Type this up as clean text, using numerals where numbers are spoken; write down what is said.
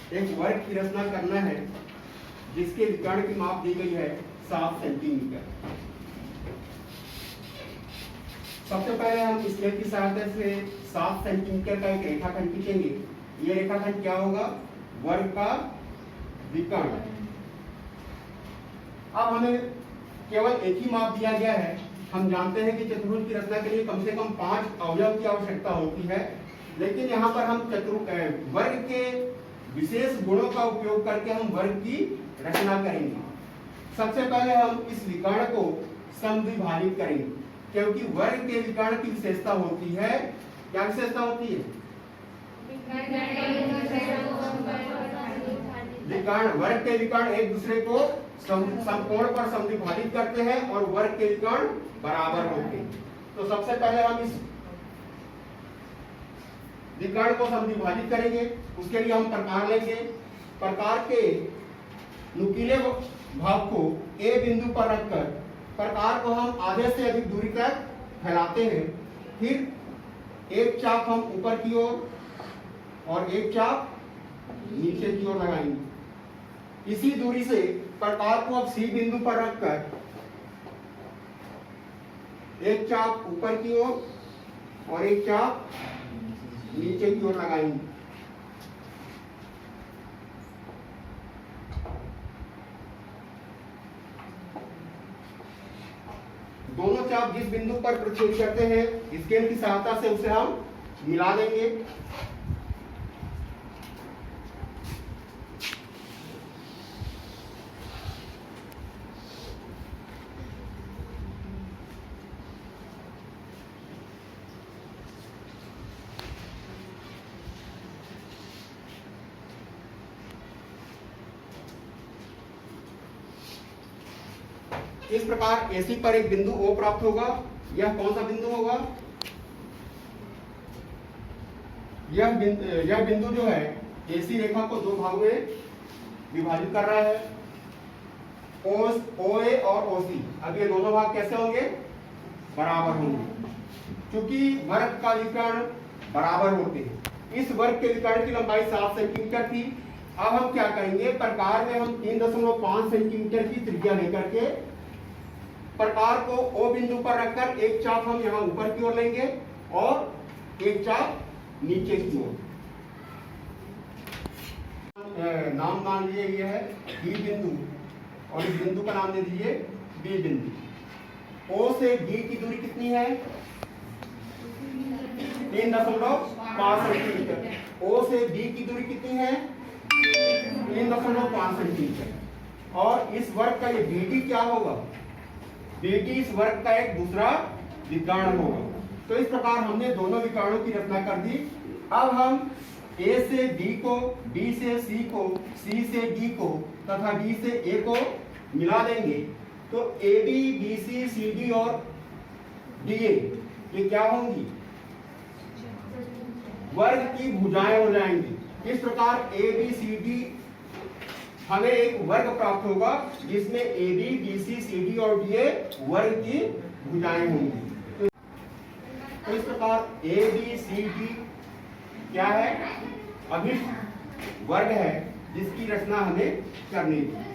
एक वर्ग की रचना करना है जिसके विकर्ण की माप दी गई है 7 सेंटीमीटर। सबसे पहले हम स्केल की सहायता से 7 सेंटीमीटर का एक रेखाखंड खींचेंगे। ये रेखाखंड क्या होगा? वर्ग का विकर्ण। अब हमें केवल एक ही माप दिया गया है। हम जानते हैं कि चतुर्भुज की रचना के लिए कम से कम 5 अवयव की आवश्यकता होती है, लेकिन यहाँ पर हम वर्ग के विशेष गुणों का उपयोग करके हम वर्ग की रचना करेंगे। सबसे पहले हम इस विकर्ण को समद्विभाजित करेंगे, क्योंकि वर्ग के विकर्ण की विशेषता होती है। क्या विशेषता होती है? विकर्ण, वर्ग के विकर्ण एक दूसरे को समकोण पर समद्विभाजित करते हैं और वर्ग के विकर्ण बराबर होते हैं। तो सबसे पहले हम इस विकर्ण को समद्विभाजित करेंगे। उसके लिए हम प्रकार लेंगे। प्रकार के नुकीले भाग को ए बिंदु पर रखकर प्रकार को हम आधे से अधिक दूरी तक फैलाते हैं। फिर एक चाप हम ऊपर की ओर और एक चाप नीचे की ओर लगाएंगे। इसी दूरी से प्रकार को अब सी बिंदु पर रखकर एक चाप ऊपर की ओर और एक चाप नीचे की ओर लगाएंगे। दोनों चाप जिस बिंदु पर प्रतिच्छेद करते हैं, स्केल की सहायता से उसे हम मिला देंगे। इस प्रकार AC पर एक बिंदु O प्राप्त होगा। यह कौन सा बिंदु होगा? यह बिंदु जो है AC रेखा को दो भागों में विभाजित कर रहा है, OA और OC। अब ये दोनों भाग कैसे होंगे? बराबर होंगे, क्योंकि वर्ग का विकर्ण बराबर होते हैं। इस वर्ग के विकर्ण की लंबाई 7 सेंटीमीटर थी। अब हम क्या करेंगे? प्रकार में हम 3.5 सेंटीमीटर की त्रिज्या लेकर के प्रकार को O बिंदु पर रखकर एक चाप हम यहाँ ऊपर की ओर लेंगे और एक चाप नीचे की ओर। नाम मान लीजिए ये है B बिंदु और इस बिंदु का नाम दे दीजिए B बिंदु। O से D की दूरी कितनी है? 3.5 सेंटीमीटर। O से B की दूरी कितनी है? 3.5 सेंटीमीटर। और इस वर्ग का ये BD क्या होगा? BD इस वर्ग का एक दूसरा विकर्ण होगा। तो इस प्रकार हमने दोनों विकर्णों की रचना कर दी। अब हम A से B को, B से C को, C से D को तथा D से A को मिला देंगे। तो AB, BC, CD और DA ये क्या होंगी? वर्ग की भुजाएं हो जाएंगी। इस प्रकार ABCD हमें एक वर्ग प्राप्त होगा जिसमें AB, BC, CD और DA वर्ग की भुजाएं होंगी। तो इस प्रकार ABCD क्या है? अभिष्ट वर्ग है जिसकी रचना हमें करनी है।